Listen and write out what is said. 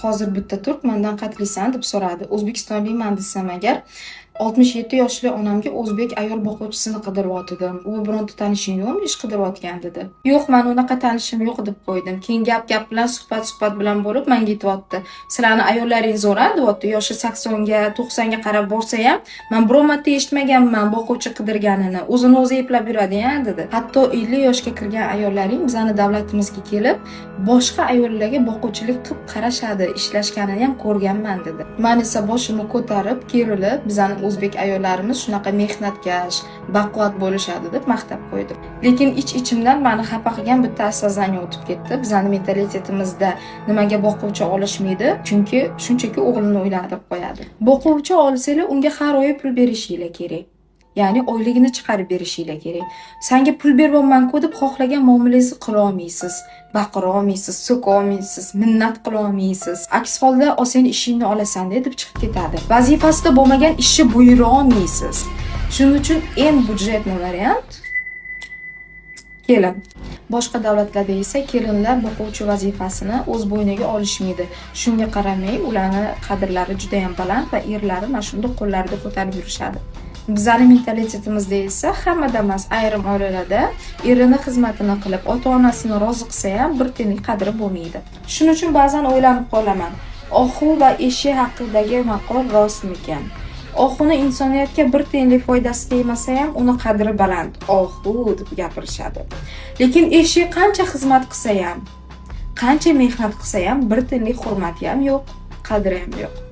hozir bitta turk mendan qayerliksan deb so'radi. O'zbekistonlikman desam agar 67 yoshli onamga o'zbek ayol boquvchisini qidiryotgandim. U bironta tanishing yo'qmi, ish qidiryotgan dedi. Yo'q, men unaqa tanishim yo'q deb qo'ydim. Keyin gap bilan suhbat bilan bo'lib menga aytibdi. Sizlarni ayollaringiz zo'r deyapti. Yoshi 80 ga, 90 ga qarab borsa ham, men biror marta eshitmaganman boquvchi qidirganini. O'zini o'zi eplab yuradi-ya dedi. Hatto 50 yoshga kirgan ayollaring bizning davlatimizga kelib, boshqa ayollarga boquvchilik qilib qarashadi, ishlashganini ham ko'rganman dedi. Men esa boshimni ko'tarib, kerilib, bizning o'zbek ayollarimiz shunaqa mehnatkash, baquvvat bo'lishadi deb maqtab qo'ydim. Lekin ich-ichimdan meni xafa qilgan bitta осознание o'tib ketdi. Bizning mentalitetimizda nimaga boquvchi olishmaydi? Chunki shunchaki o'g'lini uylantirib qo'yadi. Boquvchi olsanglar, unga har oy pul berishinglar kerak. Ya'ni oyligini chiqarib berishinglar kerak. Senga pul beryapman-ku deb xohlagan muomalangizni qila olmaysiz. Baqira olmaysiz, so'ka olmaysiz, minnat qila olmaysiz. Aks holda "Sen ishingni olasan" deb chiqib ketadi. Vazifasida bo'lmagan ishni buyura olmaysiz. Shuning uchun eng budjetli variant kelin. Boshqa davlatlarda esa kelinlar boquvchi vazifasini o'z bo'yniga olishmaydi. Shunga qaramay, ularning qadrlari juda ham baland va erlari mana shunday qo'llarida ko'tarib yurishadi. Bizning mentalitetimizda esa hammada emas, ayrim oilalarda erining xizmatini qilib, ota-onasini rozi qilsa ham bir tiyinlik qadri bo'lmaydi. Shuning uchun ba'zan o'ylanib qolaman, ohu va eshak haqidagi maqol rostmikan? Ohuni insoniyatga bir tiyinlik foydasi tegmasa ham uni qadri baland. Ohu deb gapirishadi. Lekin eshak qancha xizmat qilsa ham, qancha mehnat qilsa ham bir tiyinlik hurmati ham yo'q, qadri ham yo'q.